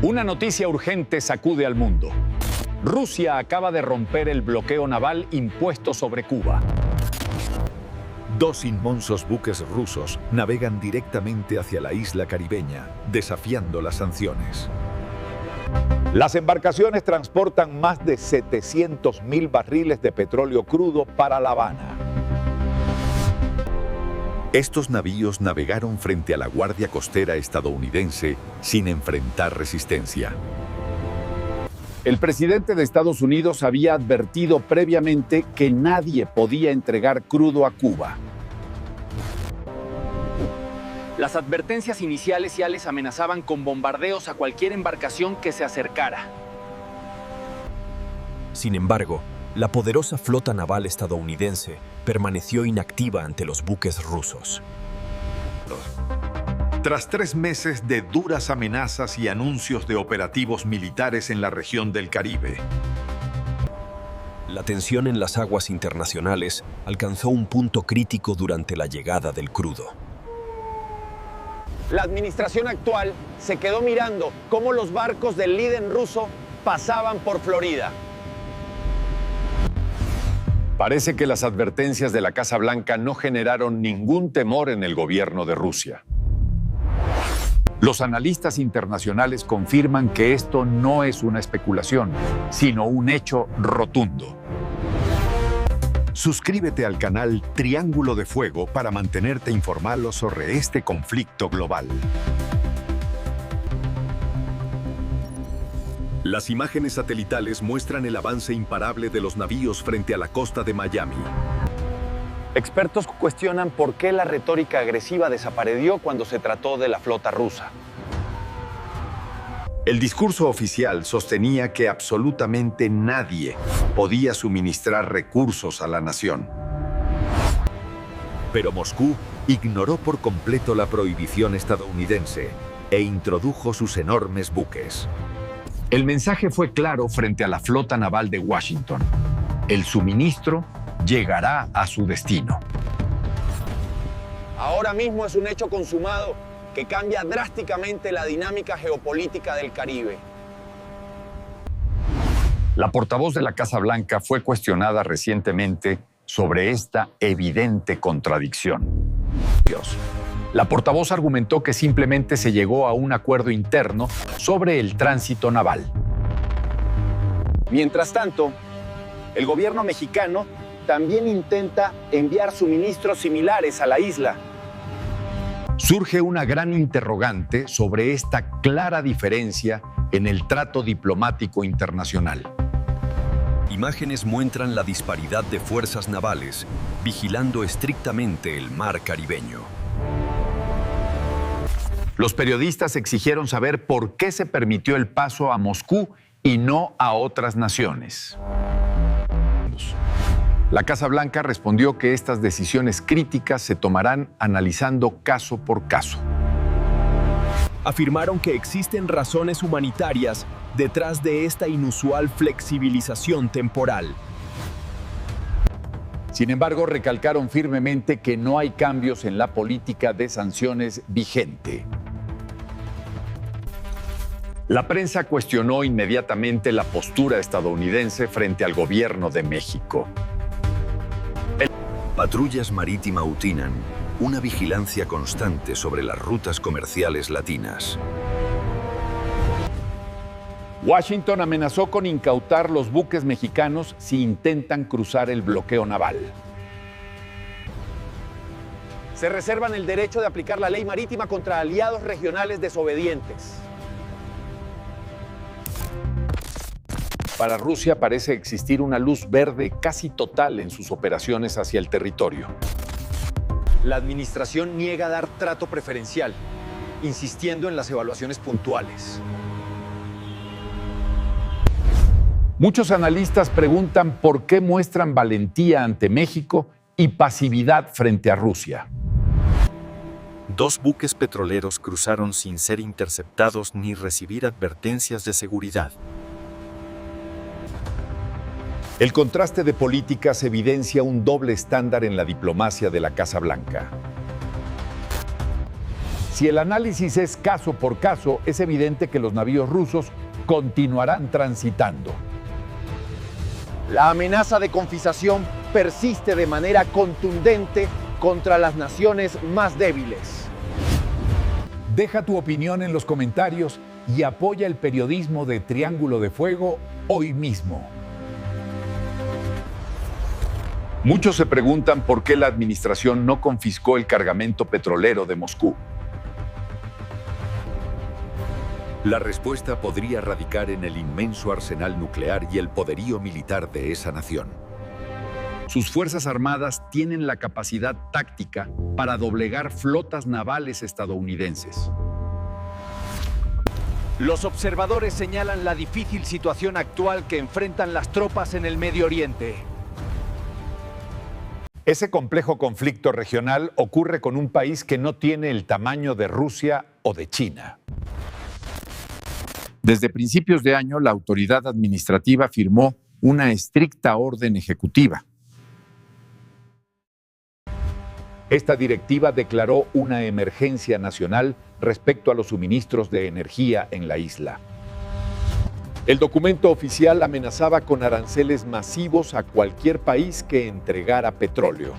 Una noticia urgente sacude al mundo. Rusia acaba de romper el bloqueo naval impuesto sobre Cuba. Dos inmensos buques rusos navegan directamente hacia la isla caribeña, desafiando las sanciones. Las embarcaciones transportan más de 700.000 barriles de petróleo crudo para La Habana. Estos navíos navegaron frente a la Guardia Costera estadounidense sin enfrentar resistencia. El presidente de Estados Unidos había advertido previamente que nadie podía entregar crudo a Cuba. Las advertencias iniciales ya les amenazaban con bombardeos a cualquier embarcación que se acercara. Sin embargo, la poderosa flota naval estadounidense permaneció inactiva ante los buques rusos. Tras 3 meses de duras amenazas y anuncios de operativos militares en la región del Caribe, la tensión en las aguas internacionales alcanzó un punto crítico durante la llegada del crudo. La administración actual se quedó mirando cómo los barcos del líder ruso pasaban por Florida. Parece que las advertencias de la Casa Blanca no generaron ningún temor en el gobierno de Rusia. Los analistas internacionales confirman que esto no es una especulación, sino un hecho rotundo. suscríbete al canal Triángulo de Fuego para mantenerte informado sobre este conflicto global. Las imágenes satelitales muestran el avance imparable de los navíos frente a la costa de Miami. Expertos cuestionan por qué la retórica agresiva desapareció cuando se trató de la flota rusa. El discurso oficial sostenía que absolutamente nadie podía suministrar recursos a la nación. Pero Moscú ignoró por completo la prohibición estadounidense e introdujo sus enormes buques. El mensaje fue claro frente a la flota naval de Washington. El suministro llegará a su destino. Ahora mismo es un hecho consumado que cambia drásticamente la dinámica geopolítica del Caribe. La portavoz de la Casa Blanca fue cuestionada recientemente sobre esta evidente contradicción. La portavoz argumentó que simplemente se llegó a un acuerdo interno sobre el tránsito naval. Mientras tanto, el gobierno mexicano también intenta enviar suministros similares a la isla. Surge una gran interrogante sobre esta clara diferencia en el trato diplomático internacional. Imágenes muestran la disparidad de fuerzas navales vigilando estrictamente el mar caribeño. Los periodistas exigieron saber por qué se permitió el paso a Moscú y no a otras naciones. La Casa Blanca respondió que estas decisiones críticas se tomarán analizando caso por caso. Afirmaron que existen razones humanitarias detrás de esta inusual flexibilización temporal. Sin embargo, recalcaron firmemente que no hay cambios en la política de sanciones vigente. La prensa cuestionó inmediatamente la postura estadounidense frente al gobierno de México. Patrullas marítimas utinan una vigilancia constante sobre las rutas comerciales latinas. Washington amenazó con incautar los buques mexicanos si intentan cruzar el bloqueo naval. Se reservan el derecho de aplicar la ley marítima contra aliados regionales desobedientes. Para Rusia parece existir una luz verde casi total en sus operaciones hacia el territorio. La administración niega dar trato preferencial, insistiendo en las evaluaciones puntuales. Muchos analistas preguntan por qué muestran valentía ante México y pasividad frente a Rusia. 2 buques petroleros cruzaron sin ser interceptados ni recibir advertencias de seguridad. El contraste de políticas evidencia un doble estándar en la diplomacia de la Casa Blanca. Si el análisis es caso por caso, es evidente que los navíos rusos continuarán transitando. La amenaza de confiscación persiste de manera contundente contra las naciones más débiles. Deja tu opinión en los comentarios y apoya el periodismo de Triángulo de Fuego hoy mismo. Muchos se preguntan por qué la administración no confiscó el cargamento petrolero de Moscú. La respuesta podría radicar en el inmenso arsenal nuclear y el poderío militar de esa nación. Sus fuerzas armadas tienen la capacidad táctica para doblegar flotas navales estadounidenses. Los observadores señalan la difícil situación actual que enfrentan las tropas en el Medio Oriente. Ese complejo conflicto regional ocurre con un país que no tiene el tamaño de Rusia o de China. Desde principios de año, la autoridad administrativa firmó una estricta orden ejecutiva. Esta directiva declaró una emergencia nacional respecto a los suministros de energía en la isla. El documento oficial amenazaba con aranceles masivos a cualquier país que entregara petróleo.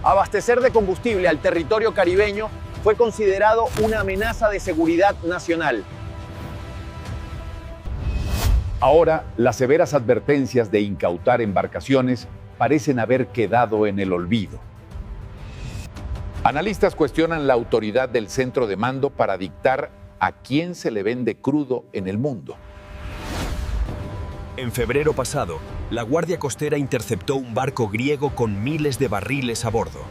Abastecer de combustible al territorio caribeño fue considerado una amenaza de seguridad nacional. Ahora, las severas advertencias de incautar embarcaciones parecen haber quedado en el olvido. Analistas cuestionan la autoridad del centro de mando para dictar a quién se le vende crudo en el mundo. En febrero pasado, la Guardia Costera interceptó un barco griego con miles de barriles a bordo.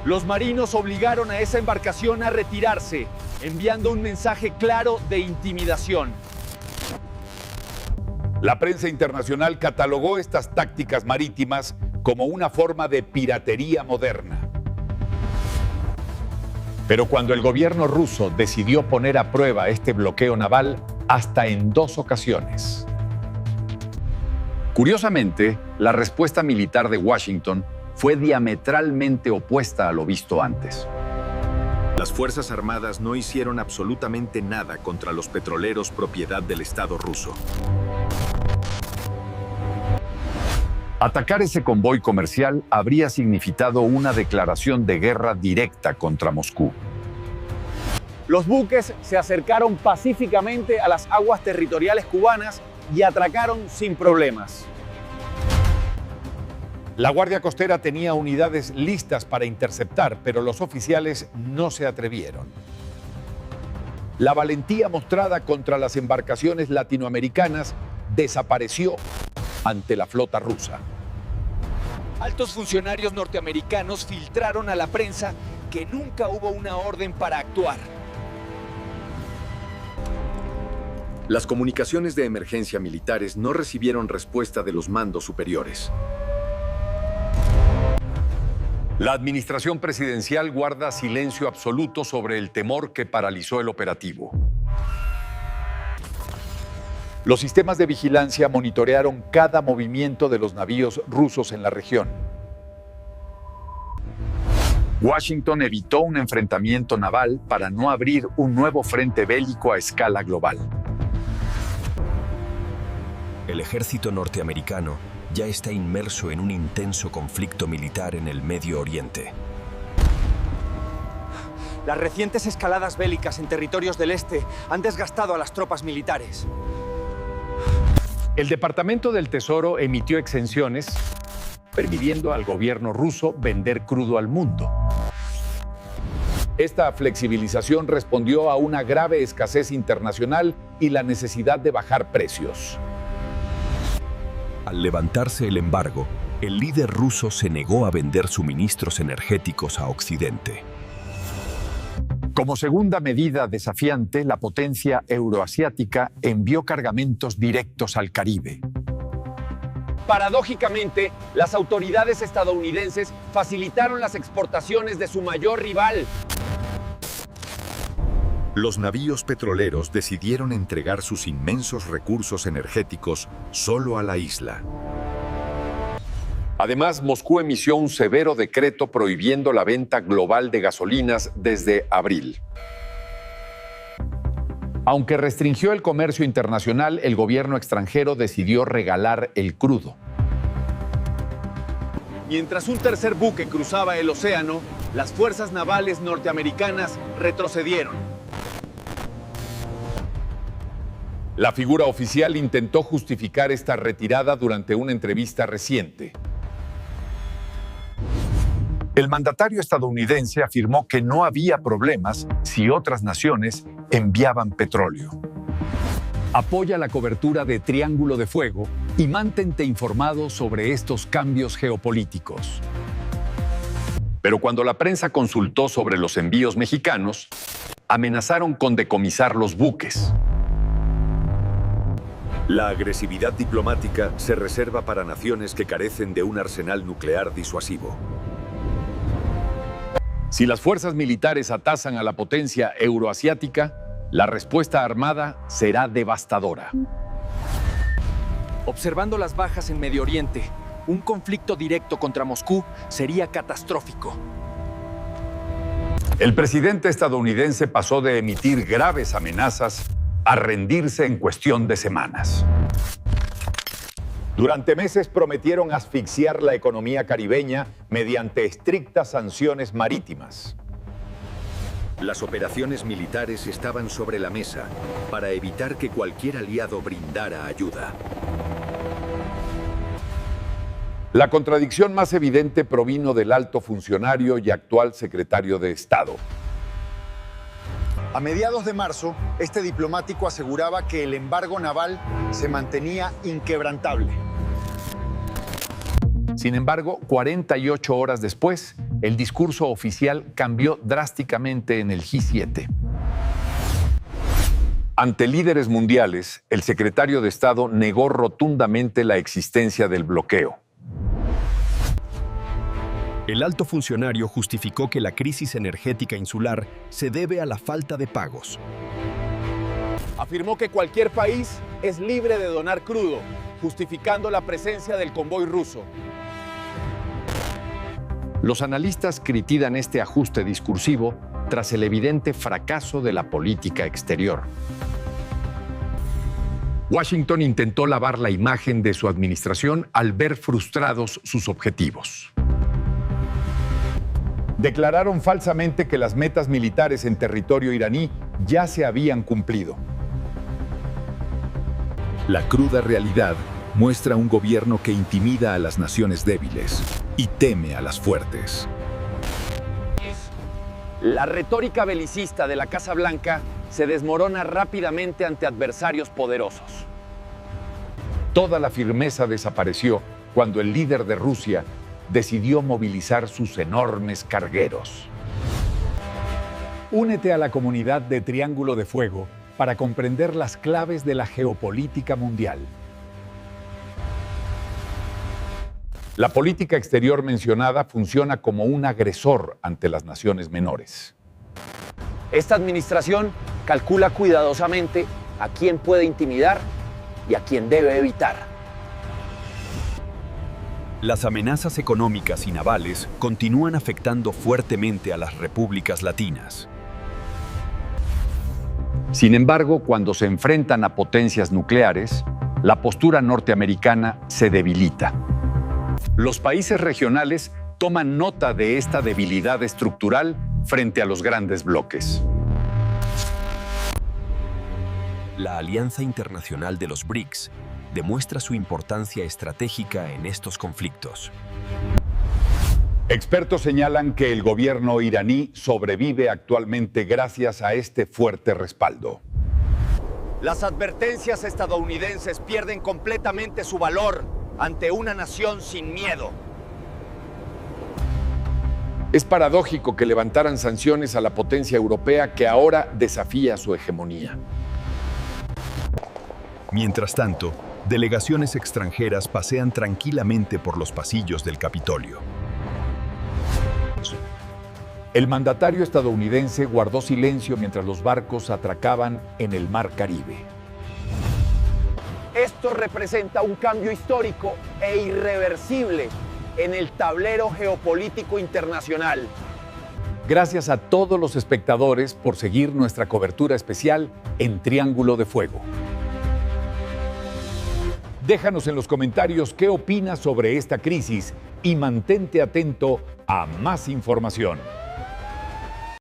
Los marinos obligaron a esa embarcación a retirarse, enviando un mensaje claro de intimidación. La prensa internacional catalogó estas tácticas marítimas como una forma de piratería moderna. Pero cuando el gobierno ruso decidió poner a prueba este bloqueo naval, hasta en 2 ocasiones. Curiosamente, la respuesta militar de Washington fue diametralmente opuesta a lo visto antes. Las Fuerzas Armadas no hicieron absolutamente nada contra los petroleros propiedad del Estado ruso. Atacar ese convoy comercial habría significado una declaración de guerra directa contra Moscú. Los buques se acercaron pacíficamente a las aguas territoriales cubanas y atracaron sin problemas. La Guardia Costera tenía unidades listas para interceptar, pero los oficiales no se atrevieron. La valentía mostrada contra las embarcaciones latinoamericanas desapareció ante la flota rusa. Altos funcionarios norteamericanos filtraron a la prensa que nunca hubo una orden para actuar. Las comunicaciones de emergencia militares no recibieron respuesta de los mandos superiores. La administración presidencial guarda silencio absoluto sobre el temor que paralizó el operativo. Los sistemas de vigilancia monitorearon cada movimiento de los navíos rusos en la región. Washington evitó un enfrentamiento naval para no abrir un nuevo frente bélico a escala global. El ejército norteamericano ya está inmerso en un intenso conflicto militar en el Medio Oriente. Las recientes escaladas bélicas en territorios del este han desgastado a las tropas militares. El Departamento del Tesoro emitió exenciones, permitiendo al gobierno ruso vender crudo al mundo. Esta flexibilización respondió a una grave escasez internacional y la necesidad de bajar precios. Al levantarse el embargo, el líder ruso se negó a vender suministros energéticos a Occidente. Como segunda medida desafiante, la potencia euroasiática envió cargamentos directos al Caribe. Paradójicamente, las autoridades estadounidenses facilitaron las exportaciones de su mayor rival. Los navíos petroleros decidieron entregar sus inmensos recursos energéticos solo a la isla. Además, Moscú emitió un severo decreto prohibiendo la venta global de gasolinas desde abril. Aunque restringió el comercio internacional, el gobierno extranjero decidió regalar el crudo. Mientras un tercer buque cruzaba el océano, las fuerzas navales norteamericanas retrocedieron. La figura oficial intentó justificar esta retirada durante una entrevista reciente. El mandatario estadounidense afirmó que no había problemas si otras naciones enviaban petróleo. Apoya la cobertura de Triángulo de Fuego y mantente informado sobre estos cambios geopolíticos. Pero cuando la prensa consultó sobre los envíos mexicanos, amenazaron con decomisar los buques. La agresividad diplomática se reserva para naciones que carecen de un arsenal nuclear disuasivo. Si las fuerzas militares atasan a la potencia euroasiática, la respuesta armada será devastadora. Observando las bajas en Medio Oriente, un conflicto directo contra Moscú sería catastrófico. El presidente estadounidense pasó de emitir graves amenazas a rendirse en cuestión de semanas. Durante meses prometieron asfixiar la economía caribeña mediante estrictas sanciones marítimas. Las operaciones militares estaban sobre la mesa para evitar que cualquier aliado brindara ayuda. La contradicción más evidente provino del alto funcionario y actual secretario de Estado. A mediados de marzo, este diplomático aseguraba que el embargo naval se mantenía inquebrantable. Sin embargo, 48 horas después, el discurso oficial cambió drásticamente en el G7. Ante líderes mundiales, el secretario de Estado negó rotundamente la existencia del bloqueo. El alto funcionario justificó que la crisis energética insular se debe a la falta de pagos. Afirmó que cualquier país es libre de donar crudo, justificando la presencia del convoy ruso. Los analistas critican este ajuste discursivo tras el evidente fracaso de la política exterior. Washington intentó lavar la imagen de su administración al ver frustrados sus objetivos. Declararon falsamente que las metas militares en territorio iraní ya se habían cumplido. La cruda realidad muestra un gobierno que intimida a las naciones débiles y teme a las fuertes. La retórica belicista de la Casa Blanca se desmorona rápidamente ante adversarios poderosos. Toda la firmeza desapareció cuando el líder de Rusia decidió movilizar sus enormes cargueros. Únete a la comunidad de Triángulo de Fuego para comprender las claves de la geopolítica mundial. La política exterior mencionada funciona como un agresor ante las naciones menores. Esta administración calcula cuidadosamente a quién puede intimidar y a quién debe evitar. Las amenazas económicas y navales continúan afectando fuertemente a las repúblicas latinas. Sin embargo, cuando se enfrentan a potencias nucleares, la postura norteamericana se debilita. Los países regionales toman nota de esta debilidad estructural frente a los grandes bloques. La Alianza Internacional de los BRICS demuestra su importancia estratégica en estos conflictos. Expertos señalan que el gobierno iraní sobrevive actualmente gracias a este fuerte respaldo. Las advertencias estadounidenses pierden completamente su valor ante una nación sin miedo. Es paradójico que levantaran sanciones a la potencia europea que ahora desafía su hegemonía. Mientras tanto, delegaciones extranjeras pasean tranquilamente por los pasillos del Capitolio. El mandatario estadounidense guardó silencio mientras los barcos atracaban en el Mar Caribe. Esto representa un cambio histórico e irreversible en el tablero geopolítico internacional. Gracias a todos los espectadores por seguir nuestra cobertura especial en Triángulo de Fuego. Déjanos en los comentarios qué opinas sobre esta crisis y mantente atento a más información.